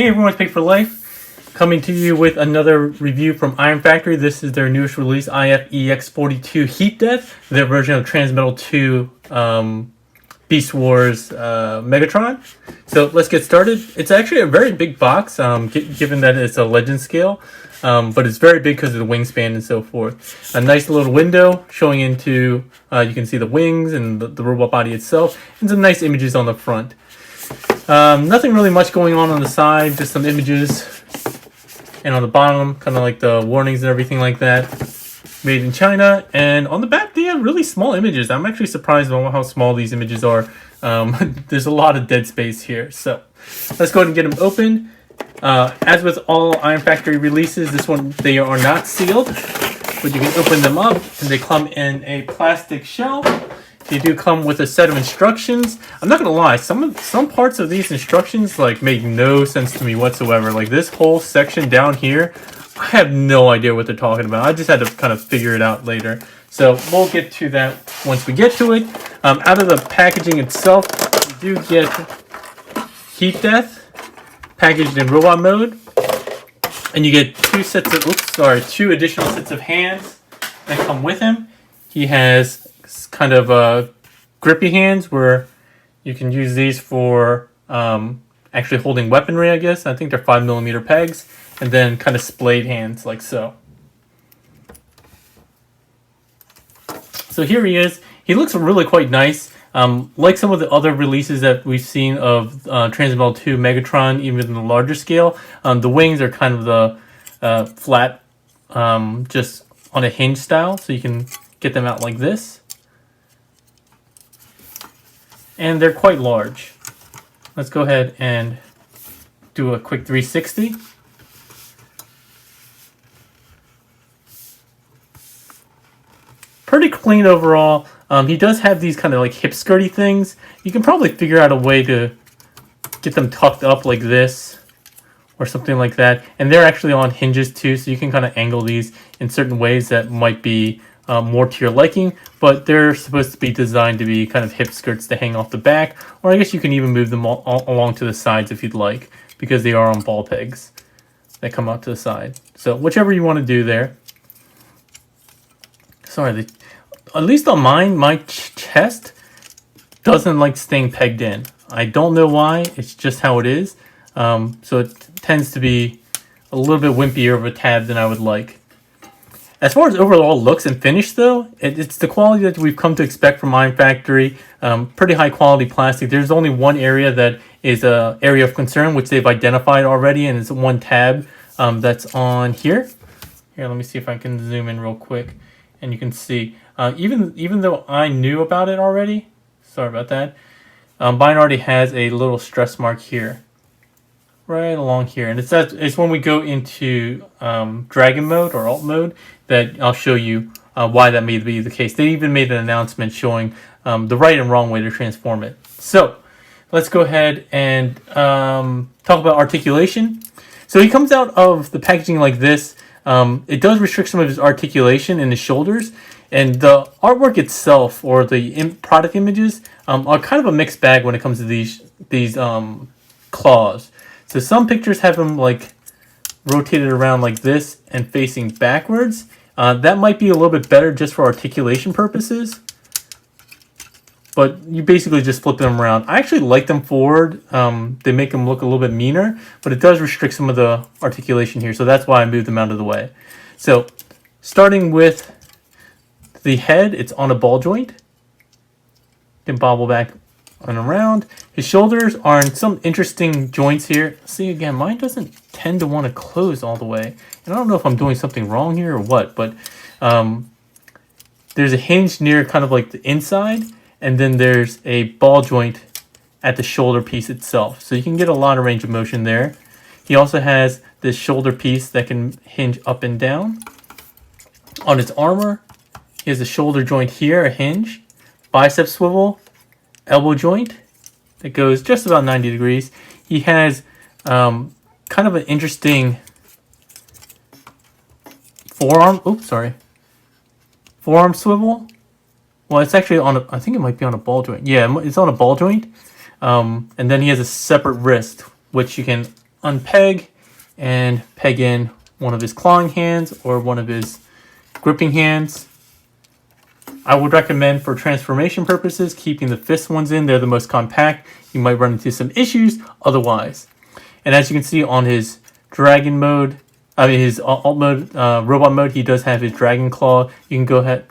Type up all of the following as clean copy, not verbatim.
everyone, it's P4L coming to you with another review from Iron Factory. This is their newest release, EX-42 Heat Death, their version of Transmetal 2 Beast Wars Megatron. So let's get started. It's actually a very big box, given that it's a legend scale, but it's very big because of the wingspan and so forth. A nice little window showing into, you can see the wings and the robot body itself, and some nice images on the front. Nothing really much going on the side, just some images, and on the bottom, kind of like the warnings and everything like that. Made in China, and on the back they have really small images. I'm actually surprised on how small these images are. There's a lot of dead space here, so let's go ahead and get them open. As with all Iron Factory releases, this one, they are not sealed, but you can open them up, and they come in a plastic shell. They do come with a set of instructions. I'm not gonna lie, some parts of these instructions like make no sense to me whatsoever. Like this whole section down here, I have no idea what they're talking about. I just had to kind of figure it out later. So we'll get to that once we get to it. Out of the packaging itself, you do get Heat Death packaged in robot mode, and you get two additional sets of hands that come with him. He has kind of grippy hands where you can use these for actually holding weaponry, I guess. I think they're 5mm pegs, and then kind of splayed hands like so. So here he is. He looks really quite nice. Like some of the other releases that we've seen of Transmetal 2 Megatron, even in the larger scale, the wings are kind of the flat, just on a hinge style, so you can get them out like this. And they're quite large. Let's go ahead and do a quick 360. Pretty clean overall. He does have these kind of like hip skirty things. You can probably figure out a way to get them tucked up like this or something like that. And they're actually on hinges too, so you can kind of angle these in certain ways that might be more to your liking, but they're supposed to be designed to be kind of hip skirts to hang off the back, or I guess you can even move them all along to the sides if you'd like, because they are on ball pegs that come out to the side. So whichever you want to do there. Sorry, at least on mine, my chest doesn't like staying pegged in. I don't know why, it's just how it is. So it tends to be a little bit wimpier of a tab than I would like. As far as overall looks and finish though, it's the quality that we've come to expect from Iron Factory. Pretty high quality plastic. There's only one area that is an area of concern, which they've identified already, and it's one tab that's on here. Here, let me see if I can zoom in real quick, and you can see, even though I knew about it already, sorry about that, mine already has a little stress mark here. Right along here, and it's when we go into Dragon mode or Alt mode that I'll show you why that may be the case. They even made an announcement showing the right and wrong way to transform it. So let's go ahead and talk about articulation. So he comes out of the packaging like this. It does restrict some of his articulation in his shoulders, and the artwork itself or the product images are kind of a mixed bag when it comes to these claws. So some pictures have him like rotated around like this and facing backwards. That might be a little bit better just for articulation purposes. But you basically just flip them around. I actually like them forward. They make them look a little bit meaner, but it does restrict some of the articulation here. So that's why I moved them out of the way. So starting with the head, it's on a ball joint. Then bobble back and around. His shoulders are in some interesting joints here. See, again, mine doesn't tend to want to close all the way. And I don't know if I'm doing something wrong here or what, but there's a hinge near kind of like the inside, and then there's a ball joint at the shoulder piece itself. So you can get a lot of range of motion there. He also has this shoulder piece that can hinge up and down. On his armor, he has a shoulder joint here, a hinge, bicep swivel, elbow joint that goes just about 90 degrees. He has kind of an interesting forearm swivel. Well, it's actually on I think it might be on a ball joint. Yeah, it's on a ball joint. And then he has a separate wrist, which you can unpeg and peg in one of his clawing hands or one of his gripping hands. I would recommend for transformation purposes keeping the fist ones in. They're the most compact. You might run into some issues otherwise. And as you can see on his dragon mode, his alt mode, robot mode, he does have his dragon claw. You can go ahead,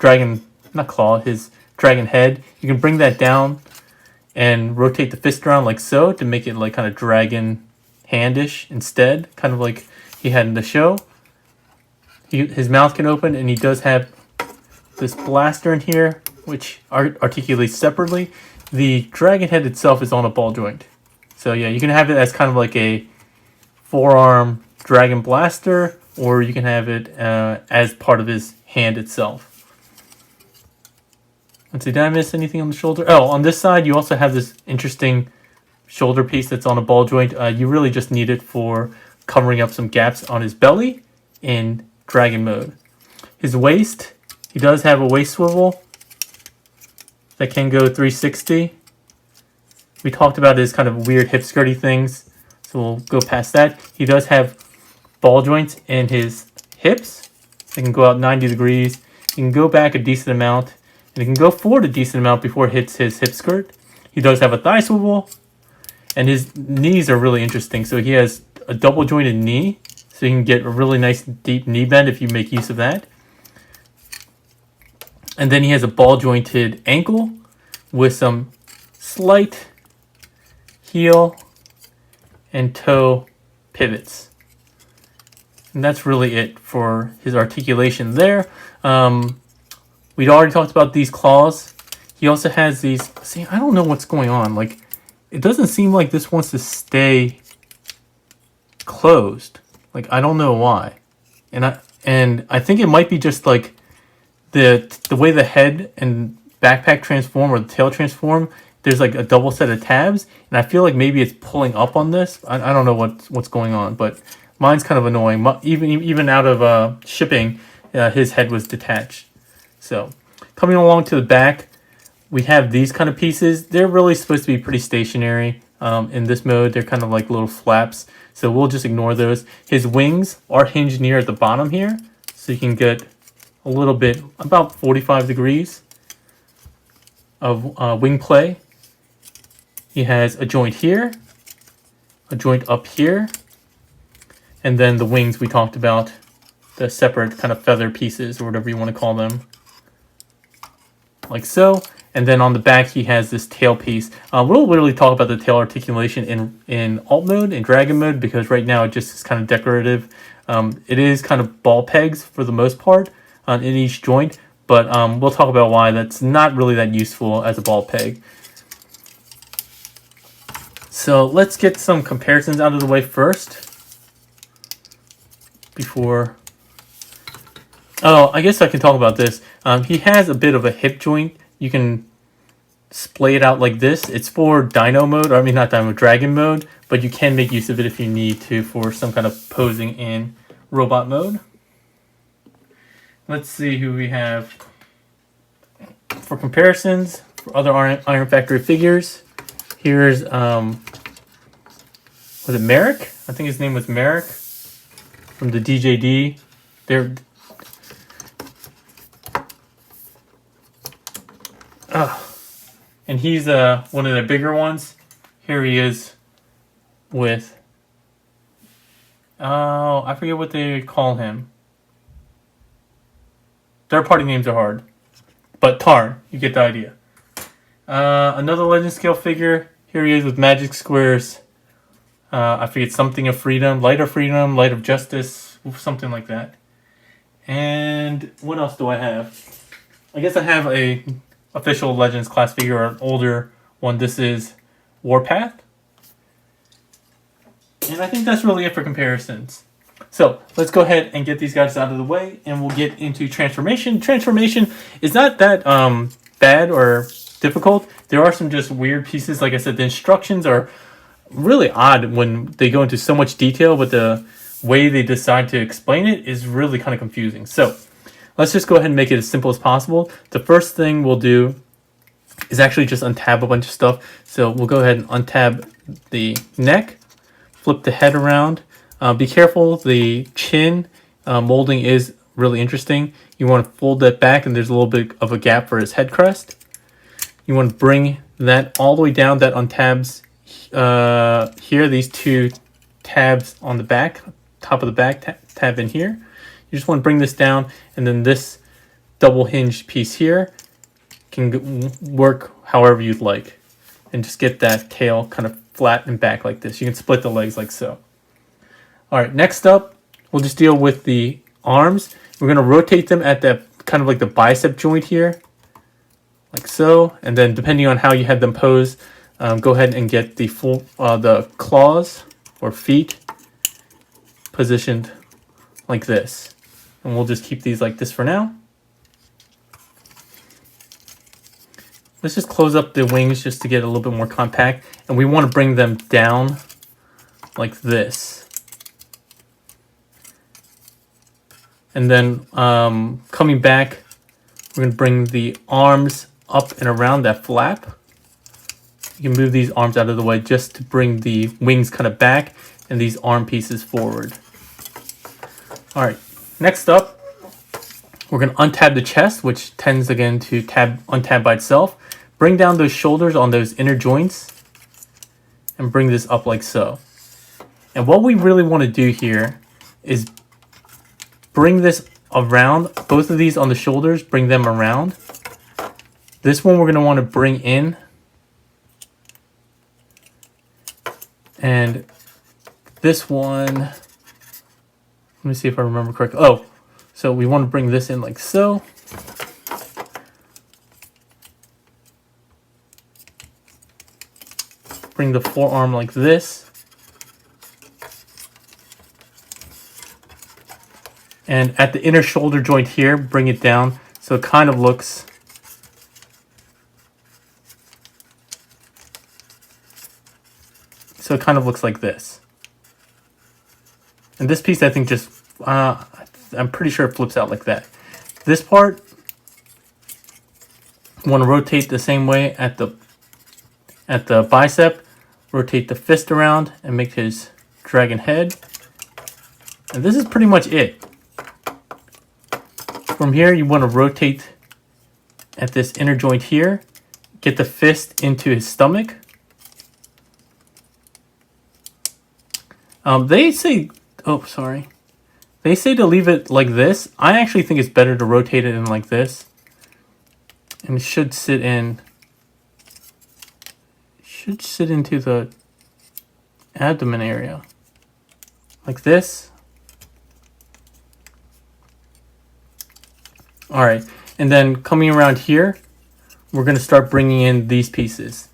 his dragon head. You can bring that down and rotate the fist around like so to make it like kind of dragon handish instead, kind of like he had in the show. His mouth can open, and he does have this blaster in here, which articulates separately. The dragon head itself is on a ball joint. So yeah, you can have it as kind of like a forearm dragon blaster, or you can have it as part of his hand itself. Let's see, did I miss anything on the shoulder? Oh, on this side, you also have this interesting shoulder piece that's on a ball joint. You really just need it for covering up some gaps on his belly in dragon mode. His waist, he does have a waist swivel that can go 360. We talked about his kind of weird hip skirty things, so we'll go past that. He does have ball joints in his hips. They can go out 90 degrees. He can go back a decent amount, and he can go forward a decent amount before it hits his hip skirt. He does have a thigh swivel, and his knees are really interesting. So he has a double jointed knee, so you can get a really nice deep knee bend if you make use of that. And then he has a ball jointed ankle with some slight heel and toe pivots. And that's really it for his articulation there. We'd already talked about these claws. He also has these, see, I don't know what's going on. Like, it doesn't seem like this wants to stay closed. Like, I don't know why. And I think it might be just like the way the head and backpack transform or the tail transform. There's like a double set of tabs, and I feel like maybe it's pulling up on this. I don't know what's going on, but mine's kind of annoying. Even out of shipping, his head was detached. So coming along to the back, we have these kind of pieces. They're really supposed to be pretty stationary in this mode. They're kind of like little flaps, so we'll just ignore those. His wings are hinged near at the bottom here, so you can get a little bit, about 45 degrees of wing play. He has a joint here, a joint up here, and then the wings we talked about, the separate kind of feather pieces or whatever you want to call them, like so. And then on the back, he has this tail piece. We'll literally talk about the tail articulation in alt mode, in dragon mode, because right now it just is kind of decorative. It is kind of ball pegs for the most part in each joint, but we'll talk about why that's not really that useful as a ball peg. So let's get some comparisons out of the way first. I guess I can talk about this. He has a bit of a hip joint. You can splay it out like this. It's for dino mode, or I mean not dino, dragon mode, but you can make use of it if you need to for some kind of posing in robot mode. Let's see who we have for comparisons for other Iron Factory figures. Here's, was it Merrick? I think his name was Merrick from the DJD. And he's one of the bigger ones. Here he is with, I forget what they call him. Third-party names are hard. But Tarn, you get the idea. Another Legend Scale figure. Here he is with magic squares. I forget, something of freedom, light of justice, something like that. And what else do I have? I guess I have a official Legends class figure, or an older one. This is Warpath. And I think that's really it for comparisons. So let's go ahead and get these guys out of the way, and we'll get into transformation. Transformation is not that bad or difficult. There are some just weird pieces. Like I said, the instructions are really odd when they go into so much detail, but the way they decide to explain it is really kind of confusing. So let's just go ahead and make it as simple as possible. The first thing we'll do is actually just untab a bunch of stuff. So we'll go ahead and untab the neck, flip the head around. Be careful, the chin molding is really interesting. You want to fold that back, and there's a little bit of a gap for his head crest. You want to bring that all the way down. That untabs here, these two tabs on the back, top of the back tab in here. You just want to bring this down, and then this double hinged piece here can work however you'd like. And just get that tail kind of flat and back like this. You can split the legs like so. All right, next up, we'll just deal with the arms. We're going to rotate them at the kind of like the bicep joint here, like so. And then depending on how you had them posed, go ahead and get the full the claws or feet positioned like this. And we'll just keep these like this for now. Let's just close up the wings just to get a little bit more compact. And we want to bring them down like this. And then coming back, we're going to bring the arms up and around that flap. You can move these arms out of the way just to bring the wings kind of back and these arm pieces forward. All right, next up, we're going to untab the chest, which tends again to untab by itself. Bring down those shoulders on those inner joints and bring this up like so. And what we really want to do here is bring this around, both of these on the shoulders, bring them around. This one we're going to want to bring in. And this one, let me see if I remember correctly. Oh, so we want to bring this in like so. Bring the forearm like this. And at the inner shoulder joint here, bring it down so it kind of looks like this. And this piece, I think, just I'm pretty sure it flips out like that. This part, you want to rotate the same way at the bicep. Rotate the fist around and make his dragon head. And this is pretty much it. From here, you want to rotate at this inner joint here. Get the fist into his stomach. They say to leave it like this. I actually think it's better to rotate it in like this. And it should sit into the abdomen area. Like this. All right, and then coming around here, we're going to start bringing in these pieces.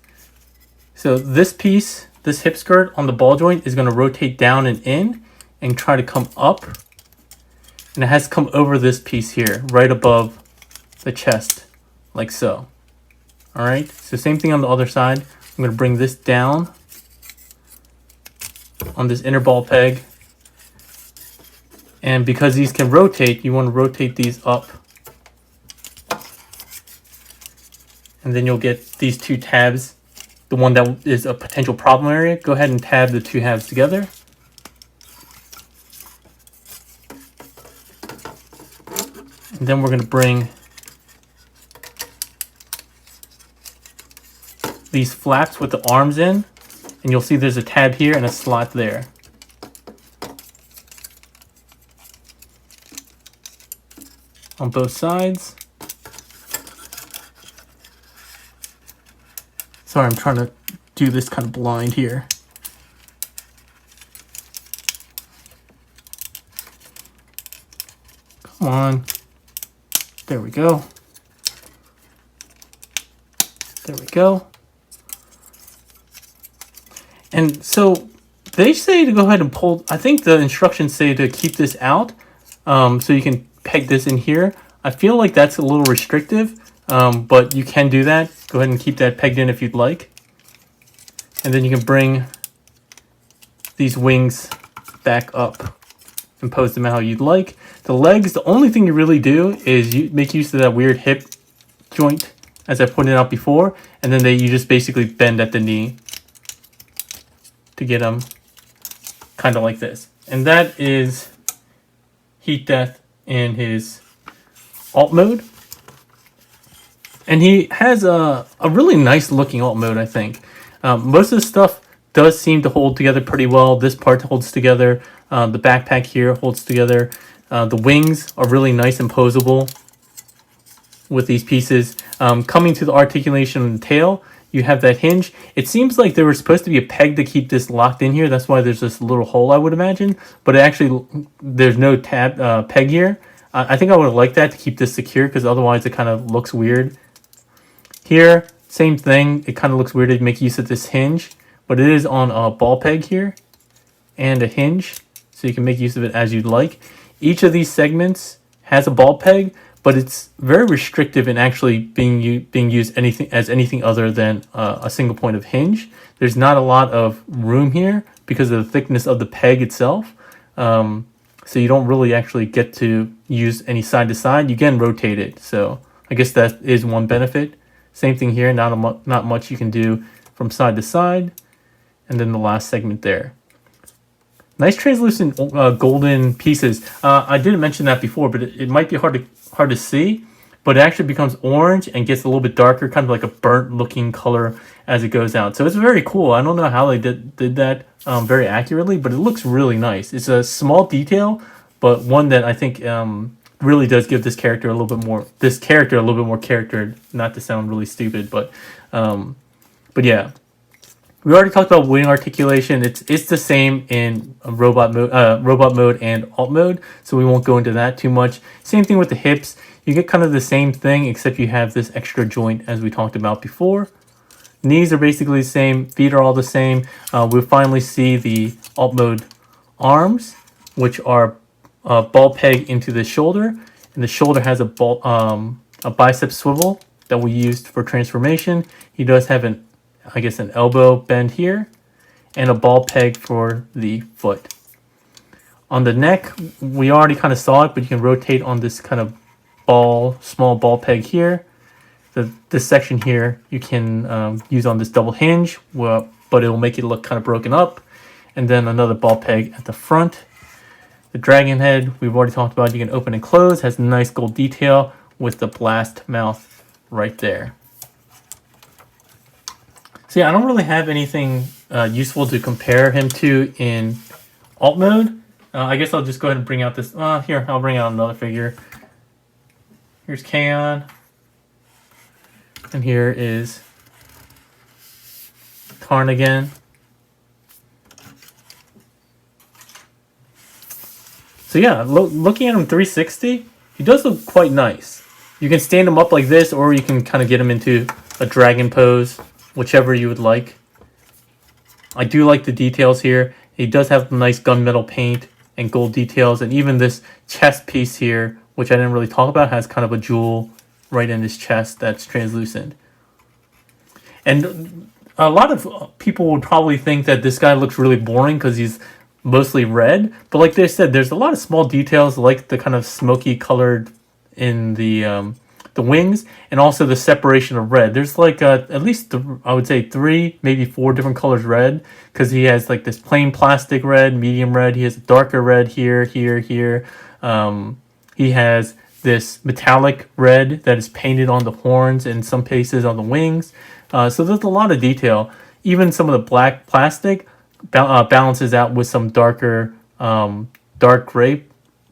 So this piece, this hip skirt on the ball joint is going to rotate down and in and try to come up. And it has to come over this piece here, right above the chest, like so. All right, so same thing on the other side. I'm going to bring this down on this inner ball peg. And because these can rotate, you want to rotate these up. And then you'll get these two tabs. The one that is a potential problem area, go ahead and tab the two halves together. And then we're going to bring these flaps with the arms in. And you'll see there's a tab here and a slot there. On both sides. Sorry, I'm trying to do this kind of blind here. Come on. There we go. There we go. And so they say to go ahead and pull, I think the instructions say to keep this out. So you can peg this in here. I feel like that's a little restrictive, but you can do that. Go ahead and keep that pegged in if you'd like. And then you can bring these wings back up and pose them how you'd like. The legs, the only thing you really do is you make use of that weird hip joint as I pointed out before, and then you just basically bend at the knee to get them kind of like this. And that is Heat Death in his alt mode. And he has a really nice looking alt mode, I think. Most of the stuff does seem to hold together pretty well. This part holds together. The backpack here holds together. The wings are really nice and posable with these pieces. Coming to the articulation of the tail, you have that hinge. It seems like there was supposed to be a peg to keep this locked in here. That's why there's this little hole, I would imagine. But there's no peg here. I think I would have liked that to keep this secure, because otherwise it kind of looks weird. Here, same thing. It kind of looks weird to make use of this hinge, but it is on a ball peg here and a hinge, so you can make use of it as you'd like. Each of these segments has a ball peg, but it's very restrictive in actually being used anything other than a single point of hinge. There's not a lot of room here because of the thickness of the peg itself. So you don't really actually get to use any side to side. You can rotate it. So I guess that is one benefit. Same thing here. Not much you can do from side to side. And then the last segment there. Nice translucent golden pieces. I didn't mention that before, but it might be hard to see, but it actually becomes orange and gets a little bit darker, kind of like a burnt looking color as it goes out. So it's very cool. I don't know how they did that very accurately, but it looks really nice. It's a small detail, but one that I think really does give this character a little bit more character. Not to sound really stupid, but yeah. We already talked about wing articulation. It's the same in robot mode and alt mode, so we won't go into that too much. Same thing with the hips. You get kind of the same thing, except you have this extra joint as we talked about before. Knees are basically the same. Feet are all the same. We'll finally see the alt mode arms, which are ball peg into the shoulder, and the shoulder has a bicep swivel that we used for transformation. He does have an elbow bend here, and a ball peg for the foot. On the neck, we already kind of saw it, but you can rotate on this kind of small ball peg here. This section here you can use on this double hinge, but it'll make it look kind of broken up. And then another ball peg at the front. The dragon head, we've already talked about. You can open and close, has nice gold detail with the blast mouth right there. So yeah, I don't really have anything useful to compare him to in alt mode. I guess I'll just go ahead and bring out this. Here, I'll bring out another figure. Here's Kaon. And here is Karn again. So yeah, looking at him 360, he does look quite nice. You can stand him up like this, or you can kind of get him into a dragon pose, whichever you would like. I do like the details here. He does have nice gunmetal paint and gold details, and even this chest piece here, which I didn't really talk about, has kind of a jewel right in his chest that's translucent. And a lot of people would probably think that this guy looks really boring because he's mostly red, but like they said, there's a lot of small details, like the kind of smoky colored in the wings, and also the separation of red. There's like at least I would say 3, maybe 4 different colors red, because he has like this plain plastic red, medium red. He has a darker red here. He has this metallic red that is painted on the horns and some places on the wings. So there's a lot of detail. Even some of the black plastic balances out with some darker dark gray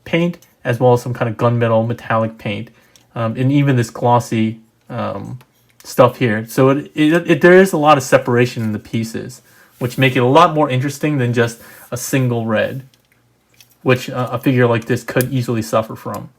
paint, as well as some kind of gunmetal metallic paint. And even this glossy stuff here. So there is a lot of separation in the pieces, which make it a lot more interesting than just a single red, which a figure like this could easily suffer from.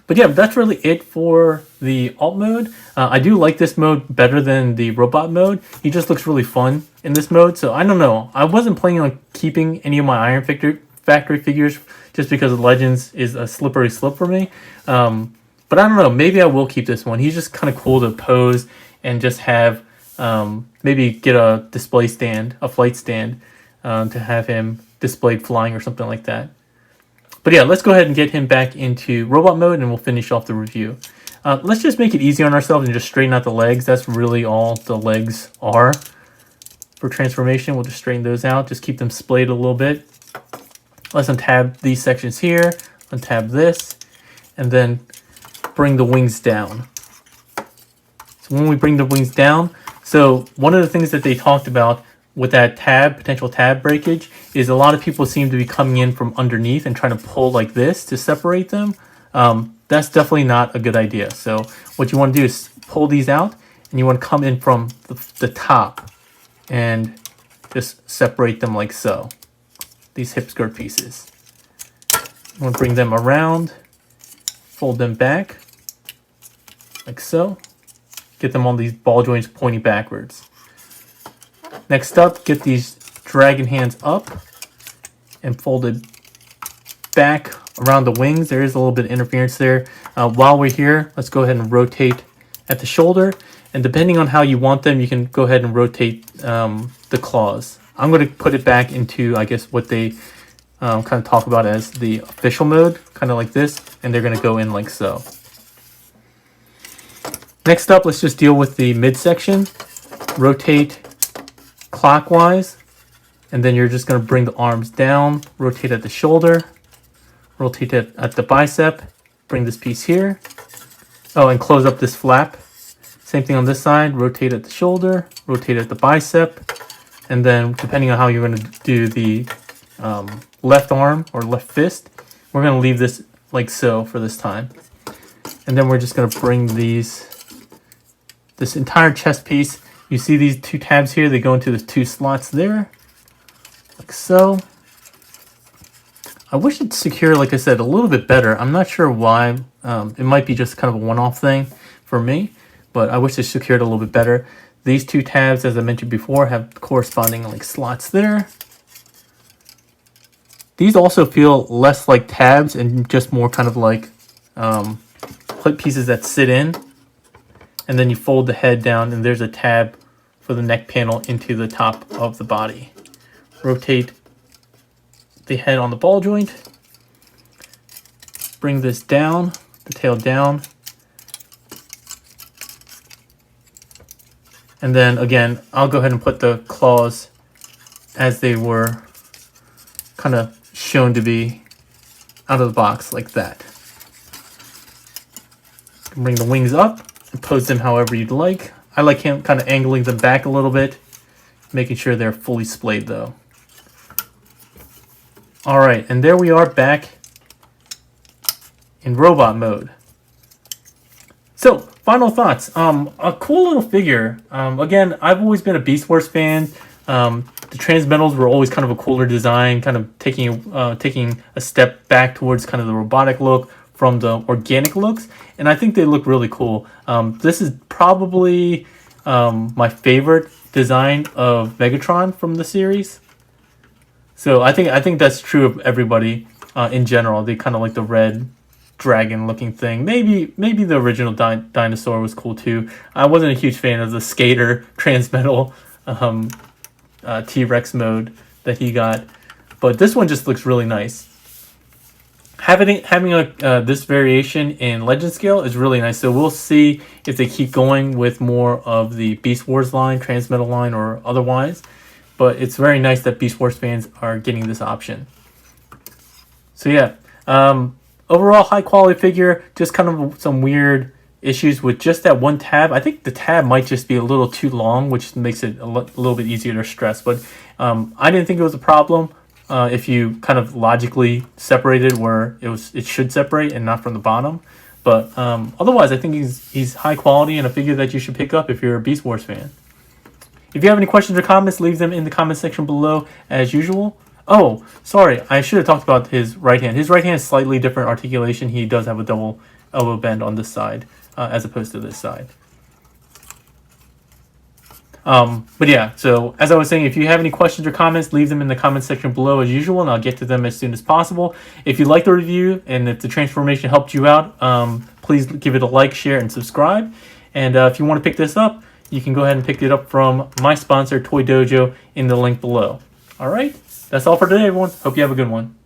But yeah, that's really it for the alt mode. I do like this mode better than the robot mode. He just looks really fun in this mode. So I don't know. I wasn't planning on keeping any of my Iron Factory figures just because Legends is a slippery slope for me. But I don't know, maybe I will keep this one. He's just kind of cool to pose and just have, maybe get a display stand, a flight stand, to have him displayed flying or something like that. But yeah, let's go ahead and get him back into robot mode and we'll finish off the review. Let's just make it easy on ourselves and just straighten out the legs. That's really all the legs are for transformation. We'll just straighten those out. Just keep them splayed a little bit. Let's untab these sections here. Untab this. And then bring the wings down. So when we bring the wings down, so one of the things that they talked about with that tab, potential tab breakage, is a lot of people seem to be coming in from underneath and trying to pull like this to separate them. That's definitely not a good idea. So what you want to do is pull these out, and you want to come in from the top and just separate them like so. These hip skirt pieces. You want to bring them around, fold them back like so. Get them on these ball joints pointing backwards. Next up, get these dragon hands up and fold it back around the wings. There is a little bit of interference there. While we're here, let's go ahead and rotate at the shoulder. And depending on how you want them, you can go ahead and rotate the claws. I'm going to put it back into, I guess, what they kind of talk about as the official mode, kind of like this. And they're going to go in like so. Next up, let's just deal with the midsection. Rotate clockwise, and then you're just going to bring the arms down, rotate at the shoulder, rotate it at the bicep, bring this piece here. Oh, and close up this flap. Same thing on this side, rotate at the shoulder, rotate at the bicep, and then depending on how you're going to do the left arm or left fist, we're going to leave this like so for this time. And then we're just going to bring this entire chest piece. You see these two tabs here, they go into the two slots there, like so. I wish it's secure, like I said, a little bit better. I'm not sure why. It might be just kind of a one-off thing for me, but I wish it's secured a little bit better. These two tabs, as I mentioned before, have corresponding like slots there. These also feel less like tabs and just more kind of like plate pieces that sit in. And then you fold the head down, and there's a tab for the neck panel into the top of the body. Rotate the head on the ball joint. Bring this down, the tail down. And then again, I'll go ahead and put the claws as they were kind of shown to be out of the box like that. Bring the wings up and pose them however you'd like. I like him kind of angling them back a little bit, making sure they're fully splayed though. All right, and there we are back in robot mode. So, final thoughts. A cool little figure. Again, I've always been a Beast Wars fan. The Transmetals were always kind of a cooler design, kind of taking a step back towards kind of the robotic look from the organic looks, and I think they look really cool. This is probably my favorite design of Megatron from the series. So I think that's true of everybody in general. They kind of like the red dragon looking thing. Maybe the original dinosaur was cool too. I wasn't a huge fan of the skater Transmetal T-Rex mode that he got, but this one just looks really nice. Having this variation in Legend scale is really nice. So we'll see if they keep going with more of the Beast Wars line, Transmetal line, or otherwise. But it's very nice that Beast Wars fans are getting this option. So yeah, overall high quality figure. Just kind of some weird issues with just that one tab. I think the tab might just be a little too long, which makes it a little bit easier to stress. But I didn't think it was a problem. If you kind of logically separated where it should separate and not from the bottom. But otherwise, I think he's high quality and a figure that you should pick up if you're a Beast Wars fan. If you have any questions or comments, leave them in the comment section below as usual. Oh, sorry, I should have talked about his right hand. His right hand is slightly different articulation. He does have a double elbow bend on this side as opposed to this side. But yeah, so as I was saying, if you have any questions or comments, leave them in the comment section below as usual, and I'll get to them as soon as possible. If you like the review and if the transformation helped you out, please give it a like, share, and subscribe. And if you want to pick this up, you can go ahead and pick it up from my sponsor, Toy Dojo, in the link below. All right, that's all for today, everyone. Hope you have a good one.